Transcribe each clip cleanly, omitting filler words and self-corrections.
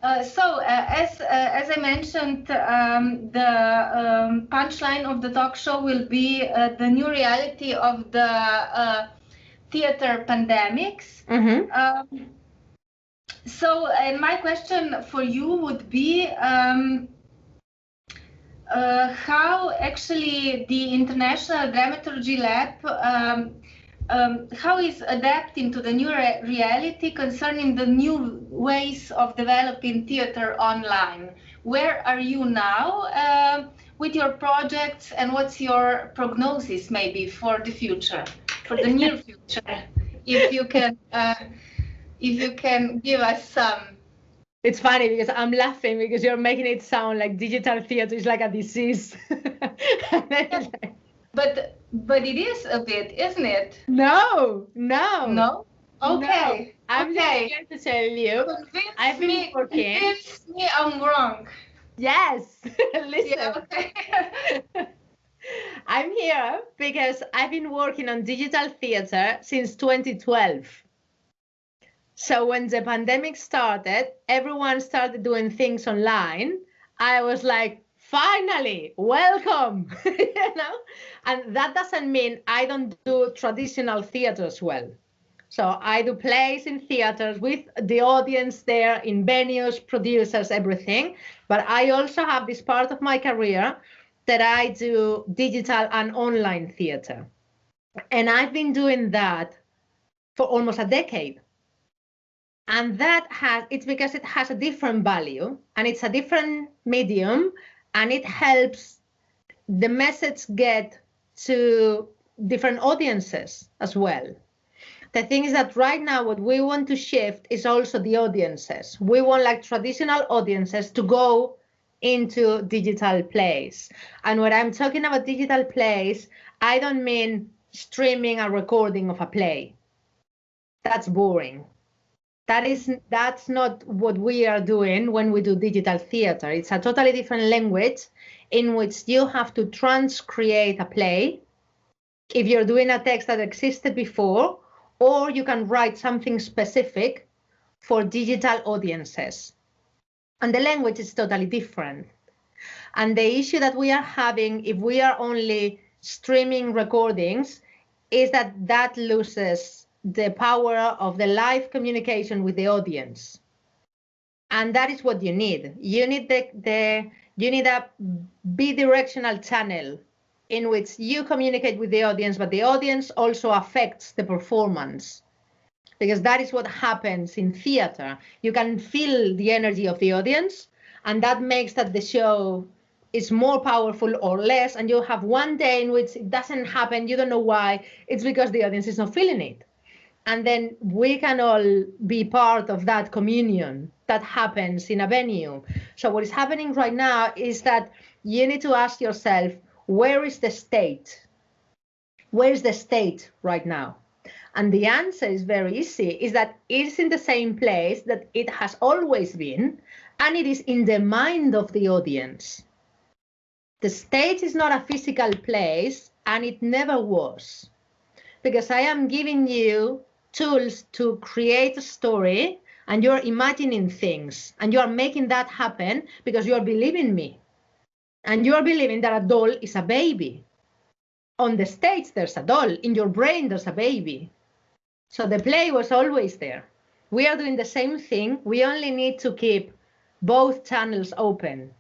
As I mentioned, the punchline of the talk show will be the new reality of the theater pandemics. My question for you would be how actually the International Dramaturgy Lab how is adapting to the new reality concerning the new ways of developing theater online? Where are you now with your projects, and what's your prognosis maybe for the future, for the near future? If you can give us some. It's funny because I'm laughing because you're making it sound like digital theater is like a disease. But it is a bit, isn't it? No. Okay. No. I'm just here to tell you. Convince me I'm wrong. Yes. Listen. Yeah, okay. I'm here because I've been working on digital theater since 2012. So when the pandemic started, everyone started doing things online. I was like, finally, welcome, And that doesn't mean I don't do traditional theater as well. So I do plays in theaters with the audience there, in venues, producers, everything. But I also have this part of my career that I do digital and online theater. And I've been doing that for almost a decade. And it's because it has a different value and it's a different medium, and it helps the message get to different audiences as well. The thing is that right now what we want to shift is also the audiences. We want like traditional audiences to go into digital plays. And when I'm talking about digital plays, I don't mean streaming a recording of a play. That's boring. That's not what we are doing when we do digital theater. It's a totally different language in which you have to transcreate a play if you're doing a text that existed before, or you can write something specific for digital audiences. And the language is totally different. And the issue that we are having if we are only streaming recordings is that loses the power of the live communication with the audience. And that is what you need. You need you need a bidirectional channel in which you communicate with the audience, but the audience also affects the performance. Because that is what happens in theater. You can feel the energy of the audience, and that makes that the show is more powerful or less, and you have one day in which it doesn't happen, you don't know why, it's because the audience is not feeling it. And then we can all be part of that communion that happens in a venue. So what is happening right now is that you need to ask yourself, where is the state? Where is the state right now? And the answer is very easy, is that it's in the same place that it has always been, and it is in the mind of the audience. The stage is not a physical place, and it never was. Because I am giving you tools to create a story, and you're imagining things, and you're making that happen because you're believing me. And you're believing that a doll is a baby. On the stage, there's a doll. In your brain, there's a baby. So the play was always there. We are doing the same thing. We only need to keep both channels open.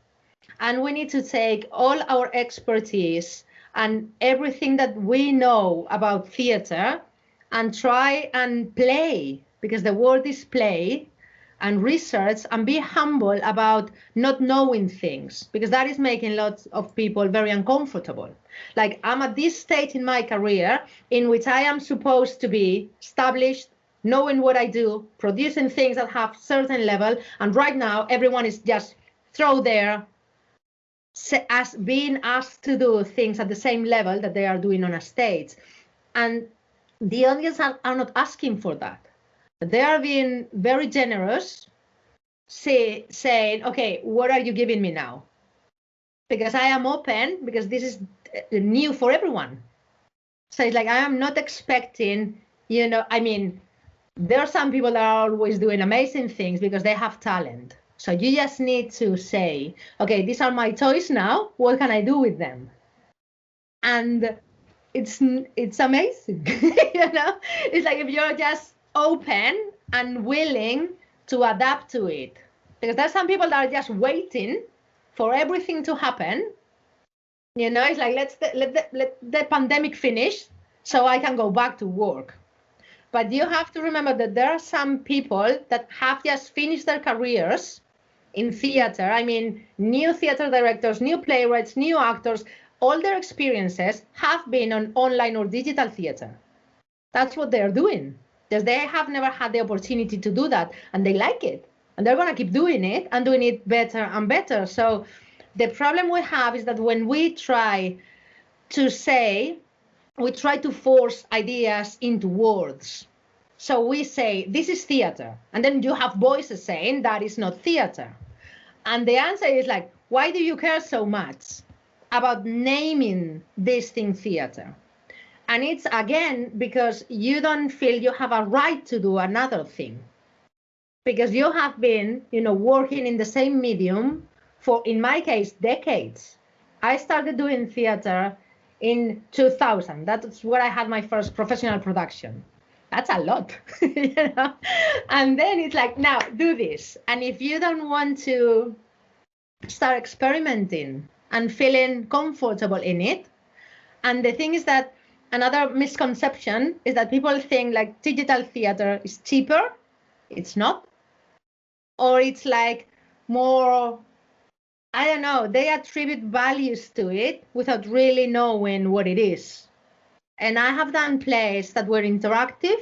And we need to take all our expertise and everything that we know about theater and try and play, because the word is play, and research, and be humble about not knowing things, because that is making lots of people very uncomfortable. Like, I'm at this stage in my career in which I am supposed to be established, knowing what I do, producing things that have certain level, and right now everyone is just thrown there as being asked to do things at the same level that they are doing on a stage. And the audience are not asking for that. They are being very generous, saying, okay, what are you giving me now? Because I am open, because this is new for everyone. So it's like, I am not expecting, I mean, there are some people that are always doing amazing things because they have talent. So you just need to say, okay, these are my toys now. What can I do with them? And it's amazing. You know, it's like if you're just open and willing to adapt to it, because there's some people that are just waiting for everything to happen. You know, it's like let the pandemic finish so I can go back to work. But you have to remember that there are some people that have just finished their careers in theater. I mean, new theater directors, new playwrights, new actors, all their experiences have been on online or digital theater. That's what they're doing. Because they have never had the opportunity to do that, and they like it. And they're going to keep doing it and doing it better and better. So the problem we have is that when we try to force ideas into words. So we say, this is theater. And then you have voices saying that is not theater. And the answer is like, why do you care so much about naming this thing theater? And it's, again, because you don't feel you have a right to do another thing. Because you have been, working in the same medium for, in my case, decades. I started doing theater in 2000. That's where I had my first professional production. That's a lot, And then it's like, now do this. And if you don't want to start experimenting and feeling comfortable in it, and the thing is that another misconception is that people think like digital theater is cheaper. It's not. Or it's like more, I don't know, they attribute values to it without really knowing what it is. And I have done plays that were interactive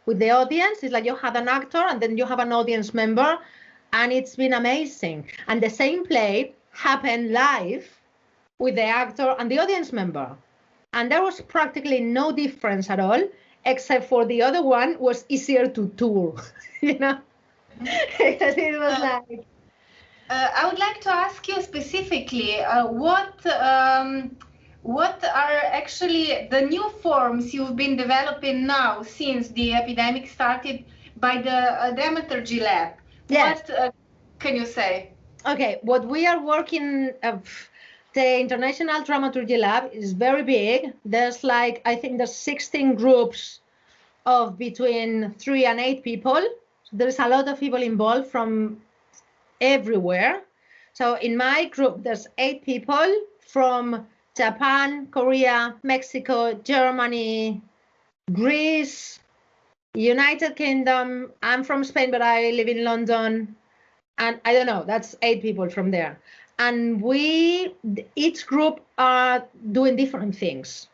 with the audience. It's like you have an actor and then you have an audience member, and it's been amazing. And the same play happened live with the actor and the audience member. And there was practically no difference at all, except for the other one was easier to tour, Because it was like... I would like to ask you specifically, what are actually the new forms you've been developing now since the epidemic started by the Dramaturgy Lab? Yes. What can you say? Okay, what we are working, the International Dramaturgy Lab is very big. There's I think there's 16 groups of between 3 and 8 people. There's a lot of people involved from everywhere. So in my group, there's 8 people from Japan, Korea, Mexico, Germany, Greece, United Kingdom. I'm from Spain, but I live in London. And I don't know, that's 8 people from there. And each group are doing different things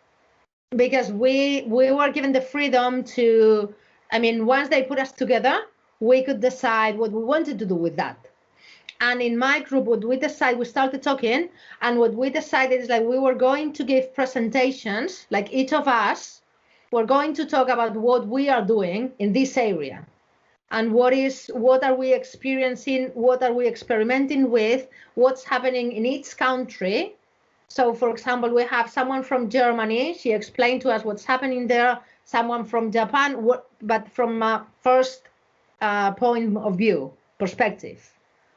because we were given the freedom to, once they put us together, we could decide what we wanted to do with that. And in my group, we started talking, and what we decided is we were going to give presentations, each of us were going to talk about what we are doing in this area. And what are we experiencing, what are we experimenting with, what's happening in each country. So, for example, we have someone from Germany, she explained to us what's happening there, someone from Japan, but from a first point of view, perspective.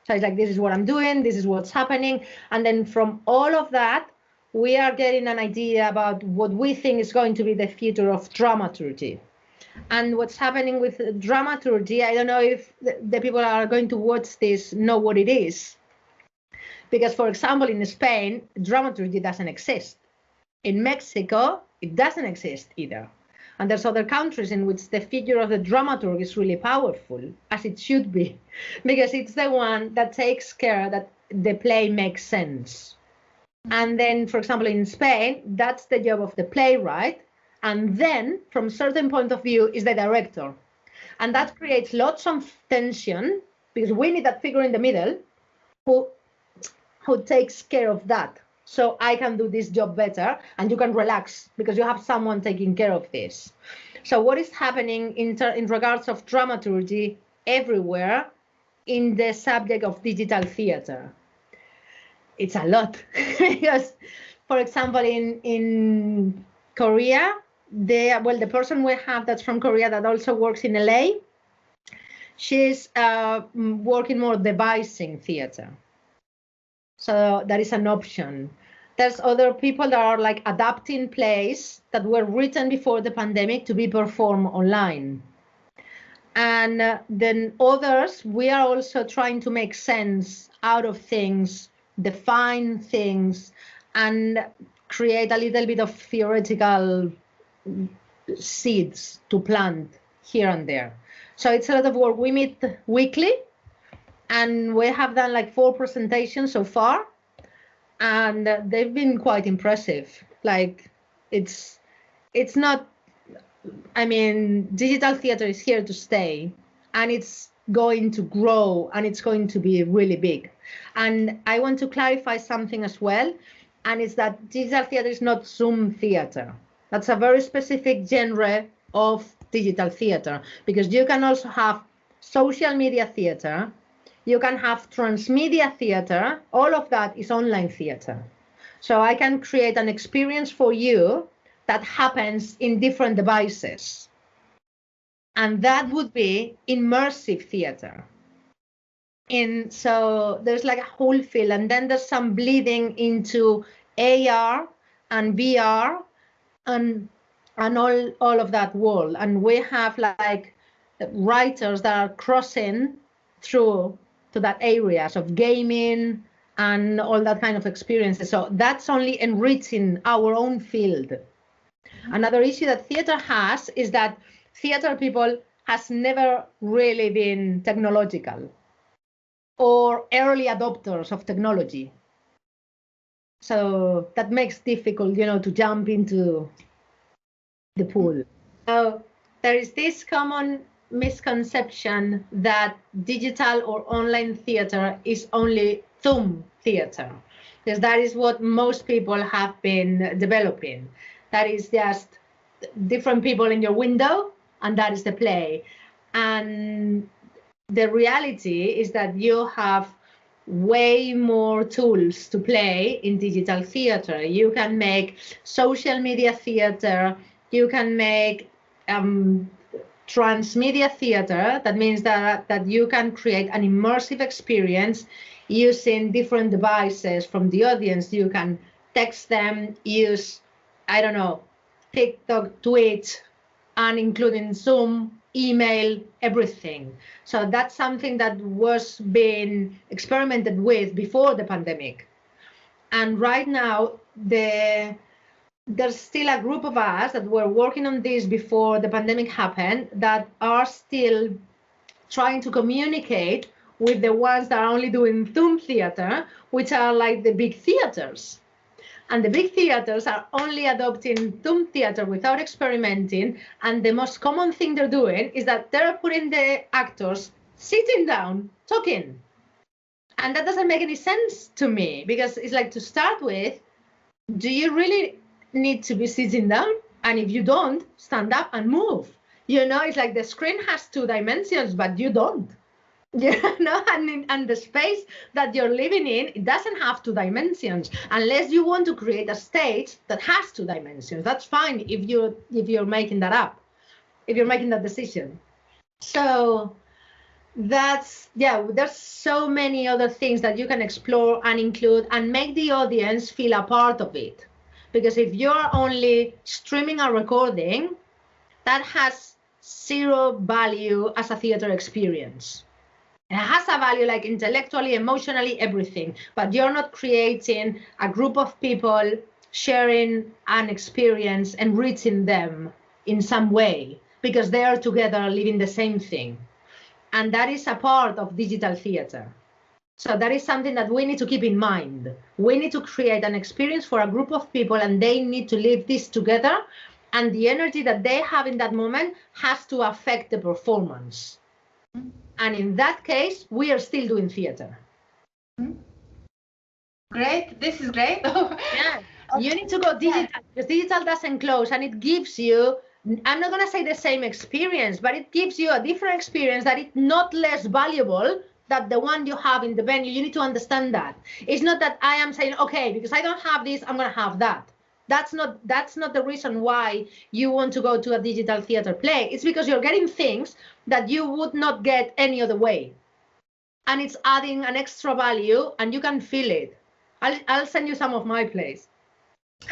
So it's this is what I'm doing, this is what's happening. And then from all of that, we are getting an idea about what we think is going to be the future of dramaturgy. And what's happening with dramaturgy, I don't know if the people are going to watch this know what it is. Because, for example, in Spain, dramaturgy doesn't exist. In Mexico, it doesn't exist either. And there's other countries in which the figure of the dramaturg is really powerful, as it should be, because it's the one that takes care that the play makes sense. And then, for example, in Spain, that's the job of the playwright. And then, from a certain point of view, is the director. And that creates lots of tension, because we need that figure in the middle who takes care of that. So I can do this job better, and you can relax because you have someone taking care of this. So what is happening in regards of dramaturgy everywhere in the subject of digital theater? It's a lot. Because, for example, in Korea, the person we have that's from Korea that also works in LA, She's working more devising theater. So that is an option. There's other people that are like adapting plays that were written before the pandemic to be performed online. And then others, we are also trying to make sense out of things, define things, and create a little bit of theoretical seeds to plant here and there. So it's a lot of work. We meet weekly, and we have done like 4 presentations so far, and they've been quite impressive. Like it's not, I mean, digital theater is here to stay, and it's going to grow, and it's going to be really big. And I want to clarify something as well, and it's that digital theater is not Zoom theater. That's a very specific genre of digital theater, because you can also have social media theater, you can have transmedia theater, all of that is online theater. So I can create an experience for you that happens in different devices. And that would be immersive theater. So there's like a whole field, and then there's some bleeding into AR and VR and all of that world. And we have like writers that are crossing through to that areas of gaming and all that kind of experiences. So that's only enriching our own field. Another issue that theater has is that theater people has never really been technological or early adopters of technology. So that makes it difficult, to jump into the pool. So there is this common misconception that digital or online theater is only Zoom theater, because that is what most people have been developing. That is just different people in your window, and that is the play. And the reality is that you have way more tools to play in digital theater. You can make social media theater, you can make transmedia theater. That means that you can create an immersive experience using different devices from the audience. You can text them, use, I don't know, TikTok, Twitch, and including Zoom, email, everything. So that's something that was being experimented with before the pandemic. And right now, there's still a group of us that were working on this before the pandemic happened that are still trying to communicate with the ones that are only doing Zoom theater, which are like the big theaters. And the big theaters are only adopting Zoom theater without experimenting. And the most common thing they're doing is that they're putting the actors sitting down, talking. And that doesn't make any sense to me, because it's like, to start with, do you really need to be sitting down? And if you don't, stand up and move. It's like the screen has 2 dimensions, but you don't. And the space that you're living in, it doesn't have 2 dimensions, unless you want to create a stage that has 2 dimensions. That's fine if you're making that up, if you're making that decision. So there's so many other things that you can explore and include and make the audience feel a part of it. Because if you're only streaming a recording, that has 0 value as a theater experience. It has a value like intellectually, emotionally, everything, but you're not creating a group of people sharing an experience, enriching them in some way, because they are together living the same thing. And that is a part of digital theater. So that is something that we need to keep in mind. We need to create an experience for a group of people, and they need to live this together. And the energy that they have in that moment has to affect the performance. And in that case, we are still doing theater. Great. This is great. Yeah. You need to go digital, because digital doesn't close, and it gives you, I'm not going to say the same experience, but it gives you a different experience that is not less valuable than the one you have in the venue. You need to understand that. It's not that I am saying, okay, because I don't have this, I'm going to have that. That's not the reason why you want to go to a digital theater play. It's because you're getting things that you would not get any other way. And it's adding an extra value, and you can feel it. I'll send you some of my plays.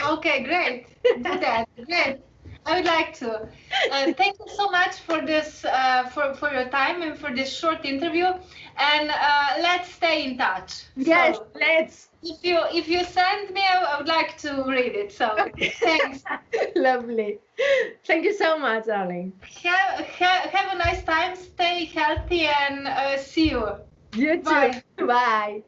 Okay, great. Do that. Great. I would like to. Thank you so much for this, for your time and for this short interview. And let's stay in touch. Yes, so, let's. If you send me, I would like to read it. So thanks. Lovely. Thank you so much, darling. Have a nice time. Stay healthy and see you. You too. Bye. Bye.